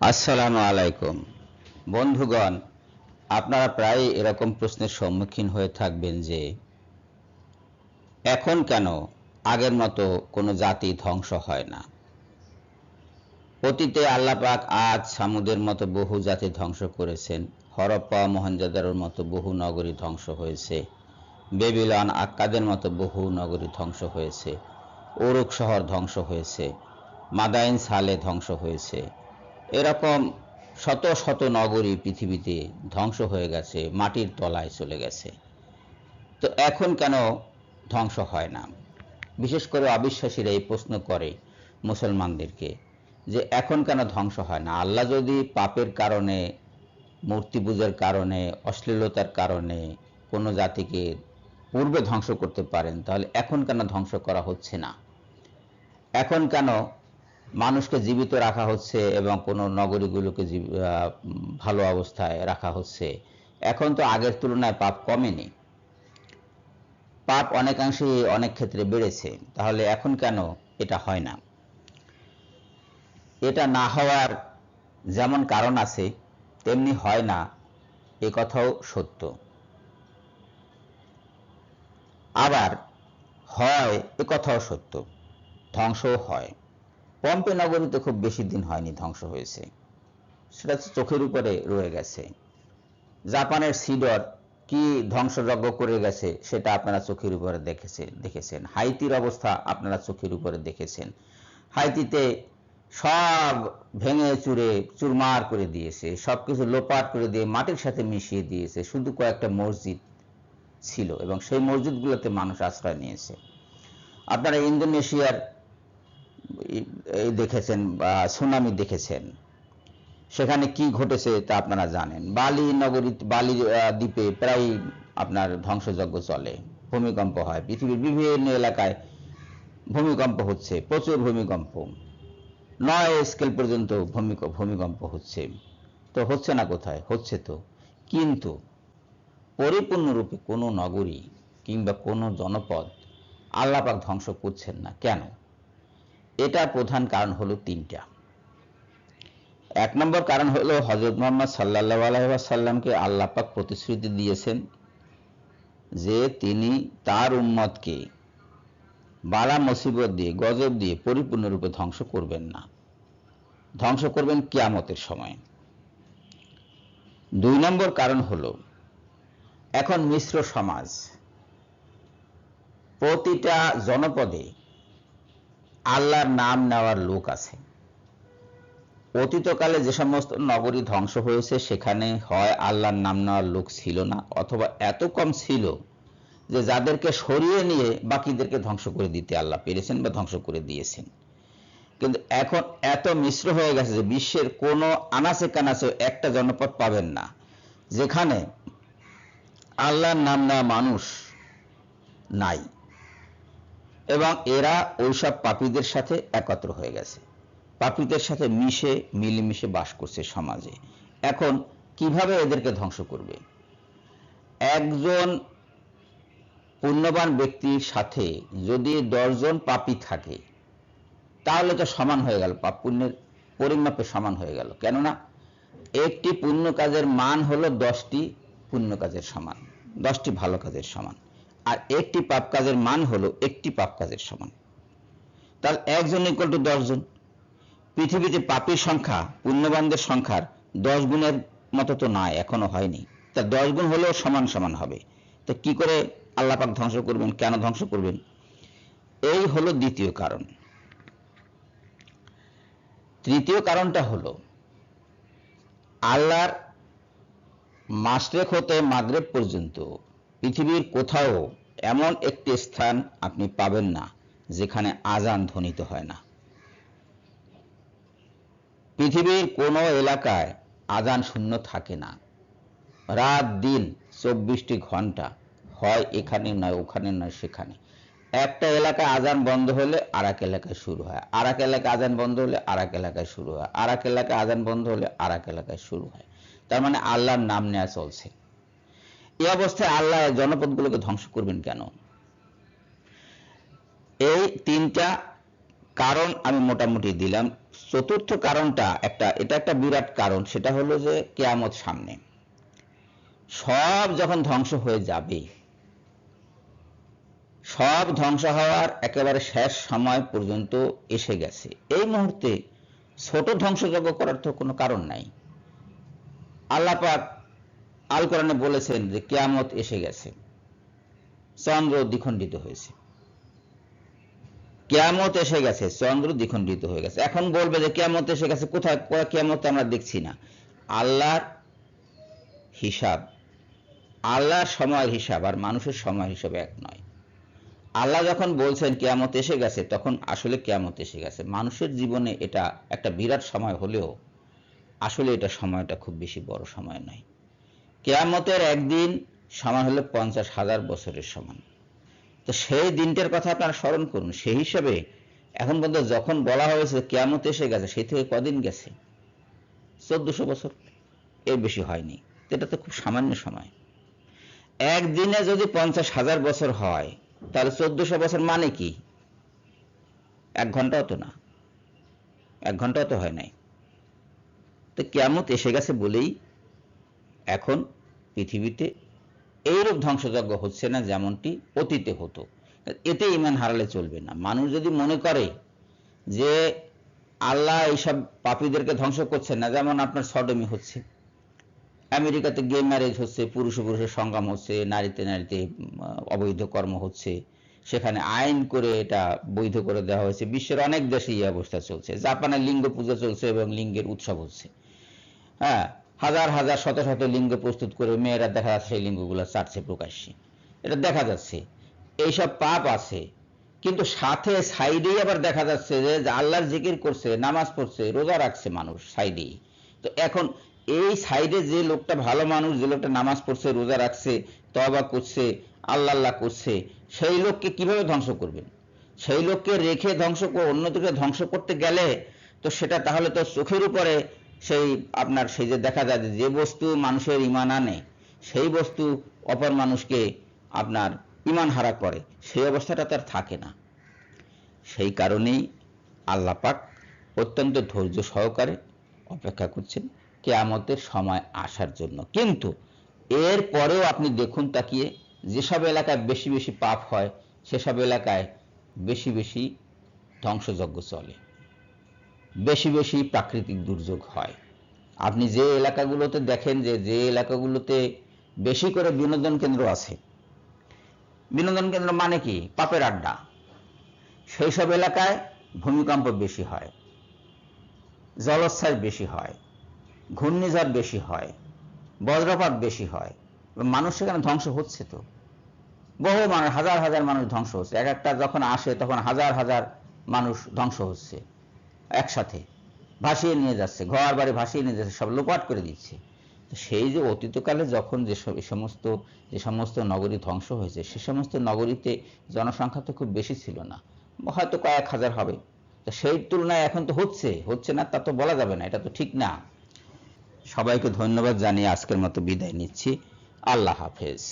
আসসালামু আলাইকুম বন্ধুগণ, আপনারা প্রায় এরকম প্রশ্নের সম্মুখীন হয়ে থাকবেন যে এখন কেন আগের মতো কোনো জাতি ধ্বংস হয় না। অতীতে আল্লাহ পাক আজ সামুদের মতো বহু জাতি ধ্বংস করেছেন। হরপ্পা মহেঞ্জোদারোর মতো বহু নগরী ধ্বংস হয়েছে। বেবিলন আক্কাদের মতো বহু নগরী ধ্বংস হয়েছে। ওরুক শহর ধ্বংস হয়েছে। মাদাইন সালে ধ্বংস হয়েছে। এরকম শত শত নগরী পৃথিবীতে ধ্বংস হয়ে গেছে, মাটির তলায় চলে গেছে। তো এখন কেন ধ্বংস হয় না? বিশেষ করে অবিশ্বাসীরা এই প্রশ্ন করে মুসলমানদেরকে যে এখন কেন ধ্বংস হয় না। আল্লাহ যদি পাপের কারণে, মূর্তি পূজার কারণে, অশ্লীলতার কারণে কোনো জাতিকে পূর্বে ধ্বংস করতে পারেন, তাহলে এখন কেন ধ্বংস করা হচ্ছে না? এখন কেন মানুষকে জীবিত রাখা হচ্ছে এবং কোনো নগরীগুলোকে ভালো অবস্থায় রাখা হচ্ছে? এখন তো আগের তুলনায় পাপ কমেনি, পাপ অনেকাংশে অনেক ক্ষেত্রে বেড়েছে। তাহলে এখন কেন এটা হয় না? এটা না হওয়ার যেমন কারণ আছে, তেমনি হয় না এ কথাও সত্য। আবার হয় এ কথাও সত্য, ধ্বংসও হয়। পম্পে নগরীতে খুব বেশি দিন হয়নি ধ্বংস হয়েছে, সেটা চোখের উপরে রয়ে গেছে। জাপানের সিডর কি ধ্বংসযজ্ঞ করে গেছে সেটা আপনারা চোখের উপরে দেখেছেন। হাইতির অবস্থা আপনারা চোখের উপরে দেখেছেন। হাইতিতে সব ভেঙে চুরে চুরমার করে দিয়েছে, সবকিছু লোপাট করে দিয়ে মাটির সাথে মিশিয়ে দিয়েছে। শুধু কয়েকটা মসজিদ ছিল এবং সেই মসজিদগুলোতে মানুষ আশ্রয় নিয়েছে। আপনারা ইন্দোনেশিয়ার দেখেছেন বা সুনামি দেখেছেন, সেখানে কি ঘটেছে তা আপনারা জানেন। বালি নগরী, বালি দ্বীপে প্রায় আপনার ধ্বংসযজ্ঞ চলে, ভূমিকম্প হয়, পৃথিবীর বিভিন্ন এলাকায় ভূমিকম্প হচ্ছে, প্রচুর ভূমিকম্প, 9 স্কেল পর্যন্ত ভূমিকম্প হচ্ছে। তো হচ্ছে না কোথায়? হচ্ছে তো, কিন্তু পরিপূর্ণরূপে কোনো নগরী কিংবা কোনো জনপদ আল্লাহ পাক ধ্বংস করছেন না কেন? এটা প্রধান কারণ হলো 3টা। 1 নম্বর কারণ হলো হযরত মুহাম্মদ সাল্লাল্লাহু আলাইহি ওয়াসাল্লামকে আল্লাহ পাক প্রতিশ্রুতি দিয়েছেন যে তিনি তার উম্মতকে বালা মুসিবত দিয়ে, গজব দিয়ে পরিপূর্ণরূপে ধ্বংস করবেন না, ধ্বংস করবেন কিয়ামতের সময়। 2 নম্বর কারণ হলো এখন মিশ্র সমাজ, প্রতিটা জনপদে আল্লাহর নাম নেওয়ার লোক আছে। অতীতকালে যে সমস্ত নগরী ধ্বংস হয়েছে সেখানে হয় আল্লাহর নাম নেওয়ার লোক ছিল না, অথবা এত কম ছিল যে যাদেরকে সরিয়ে নিয়ে বাকিদেরকে ধ্বংস করে দিতে আল্লাহ পেরেছেন বা ধ্বংস করে দিয়েছেন। কিন্তু এখন এত মিশ্র হয়ে গেছে যে বিশ্বের কোনো আনাচে কানাচে একটা জনপদ পাবেন না যেখানে আল্লাহর নাম নেওয়া মানুষ নাই, এবং এরা ওইসব পাপীদের সাথে একত্র হয়ে গেছে, পাপীদের সাথে মিলেমিশে বাস করছে সমাজে। এখন কিভাবে এদেরকে ধ্বংস করবে? একজন পুণ্যবান ব্যক্তির সাথে যদি 10 জন পাপী থাকে তাহলে তো সমান হয়ে গেল, পাপ পুণ্যের পরিমাপে সমান হয়ে গেল। কেননা একটি পুণ্য কাজের মান হলো 10টি পুণ্য কাজের সমান, 10টি ভালো কাজের সমান। আর একটি পাপ কাজের মান হলো একটি পাপ কাজের সমান। তাহলে 1 জন ইকুয়াল টু 10 জন। পৃথিবীতে পাপীর সংখ্যা পুণ্যবানদের সংখ্যার 10 গুণের মতো তো নয়, এখনো হয়নি। তা 10 গুণ হলেও সমান সমান হবে। তো কি করে আল্লাহ পাক ধ্বংস করবেন? কেন ধ্বংস করবেন? এই হলো দ্বিতীয় কারণ। তৃতীয় কারণটা হলো আল্লাহর মাশরিক হতে মাগরিব পর্যন্ত পৃথিবীর কোথাও এমন একটি স্থান আপনি পাবেন না যেখানে আজান ধ্বনিত হয় না। পৃথিবীর কোনো এলাকায় আজান শূন্য থাকে না। রাত দিন 24টি ঘন্টা, হয় এখানে নয় ওখানে নয় সেখানে। একটা এলাকায় আজান বন্ধ হলে আর এক এলাকায় শুরু হয়, আর এক এলাকায় আজান বন্ধ হলে আর এক এলাকায় শুরু হয়, আর এক এলাকায় আজান বন্ধ হলে আর এক এলাকায় শুরু হয়। তার মানে আল্লাহর নাম নেওয়া চলছে। এই অবস্থায় আল্লাহ জনপদগুলোকে ধ্বংস করবেন কেন? এই 3টা কারণ আমি মোটামুটি দিলাম। চতুর্থ কারণটা এটা একটা বিরাট কারণ, সেটা হলো যে কিয়ামত সামনে, সব যখন ধ্বংস হয়ে যাবে, সব ধ্বংস হওয়ার একেবারে শেষ সময় পর্যন্ত এসে গেছে, এই মুহূর্তে ছোট ধ্বংসযজ্ঞ করার তো কোনো কারণ নাই। আল্লাহ পাক আল কোরআনে বলেছেন যে কিয়ামত এসে গেছে, চন্দ্র দ্বিখণ্ডিত হয়েছে, কিয়ামত এসে গেছে, চন্দ্র দ্বিখণ্ডিত হয়ে গেছে। এখন বলবে যে কিয়ামত এসে গেছে, কোথায় কিয়ামত আমরা দেখছি না। আল্লাহর হিসাব, আল্লাহর সময়ের হিসাব আর মানুষের সময়ের হিসাব এক নয়। আল্লাহ যখন বলছেন কিয়ামত এসে গেছে, তখন আসলে কিয়ামত এসে গেছে। মানুষের জীবনে এটা একটা বিরাট সময় হলেও আসলে এটা সময়টা খুব বেশি বড় সময় নয়। কিয়ামতের একদিন সময় হলো 50,000 বছরের সমান। তো সেই দিনটার কথা আপনারা স্মরণ করুন। সেই হিসাবে এখন পর্যন্ত যখন বলা হয়েছে কিয়ামত এসে গেছে, সেই থেকে কদিন গেছে? 1400 বছর, এর বেশি হয়নি। এটা তো খুব সামান্য সময়। একদিনে যদি 50,000 বছর হয়, তাহলে 1400 বছর মানে কি? 1 ঘন্টাও তো না, 1 ঘন্টাও তো হয় নাই। তো কিয়ামত এসে গেছে বলেই এখন পৃথিবীতে এইরূপ ধ্বংসযজ্ঞ হচ্ছে না যেমনটি অতীতে হতো। এতে ঈমান হারালে চলবে না। মানুষ যদি মনে করে যে আল্লাহ এইসব পাপীদেরকে ধ্বংস করছেন না, যেমন আপনার সডমি হচ্ছে, আমেরিকাতে গে ম্যারেজ হচ্ছে, পুরুষে পুরুষের সংগ্রাম হচ্ছে, নারীতে নারীতে অবৈধ কর্ম হচ্ছে, সেখানে আইন করে এটা বৈধ করে দেওয়া হয়েছে। বিশ্বের অনেক দেশে এই অবস্থা চলছে। জাপানে লিঙ্গ পূজা চলছে এবং লিঙ্গের উৎসব হচ্ছে। হ্যাঁ, হাজার হাজার শত শত লিঙ্গ প্রস্তুত করে মেয়েরা দেখা যাচ্ছে সেই লিঙ্গগুলো চাটছে প্রকাশ্যে, এটা দেখা যাচ্ছে। এইসব পাপ আছে, কিন্তু সাথে সাইডেই আবার দেখা যাচ্ছে যে আল্লাহর জিকির করছে, নামাজ পড়ছে, রোজা রাখছে মানুষ সাইডেই। তো এখন এই সাইডে যে লোকটা ভালো মানুষ, যে লোকটা নামাজ পড়ছে, রোজা রাখছে, তওবা করছে, আল্লাহ আল্লাহ করছে, সেই লোককে কিভাবে ধ্বংস করবেন? সেই লোককে রেখে অন্যদিকে ধ্বংস করতে গেলে তো সেটা তাহলে তো চোখের উপরে সেই আপনার সেই যে দেখা যায় যে বস্তু মানুষের ঈমান আনে, সেই বস্তু অপর মানুষকে আপনার ঈমান হারা করে, সেই অবস্থাটা তার থাকে না। সেই কারণেই আল্লাহ পাক অত্যন্ত ধৈর্য সহকারে অপেক্ষা করছেন কিয়ামতের সময় আসার জন্য। কিন্তু এর পরেও আপনি দেখুন তাকিয়ে, যেসব এলাকায় বেশি বেশি পাপ হয়, সেসব এলাকায় বেশি বেশি ধ্বংসযজ্ঞ চলে, বেশি বেশি প্রাকৃতিক দুর্যোগ হয়। আপনি যে এলাকাগুলোতে দেখেন যে এলাকাগুলোতে বেশি করে বিনোদন কেন্দ্র আছে, বিনোদন কেন্দ্র মানে কি? পাপের আড্ডা, সেই সব এলাকায় ভূমিকম্প বেশি হয়, জলোচ্ছ্বাস বেশি হয়, ঘূর্ণিঝড় বেশি হয়, বজ্রপাত বেশি হয়। মানুষ সেখানে ধ্বংস হচ্ছে। তো বহু মানুষ, হাজার হাজার মানুষ ধ্বংস হচ্ছে। এক একটা যখন আসে তখন হাজার হাজার মানুষ ধ্বংস হচ্ছে, একসাথে ভাসিয়ে নিয়ে যাচ্ছে, ঘর বাড়ি ভাসিয়ে নিয়ে যাচ্ছে, সব লোপাট করে দিচ্ছে। সেই যে অতীতকালে যখন যে সমস্ত নগরী ধ্বংস হয়েছে, সে সমস্ত নগরীতে জনসংখ্যা তো খুব বেশি ছিল না, হয়তো কয়েক হাজার হবে। তো সেই তুলনায় এখন তো হচ্ছে না, তা তো বলা যাবে না, এটা তো ঠিক না। সবাইকে ধন্যবাদ জানিয়ে আজকের মতো বিদায় নিচ্ছি। আল্লাহ হাফেজ।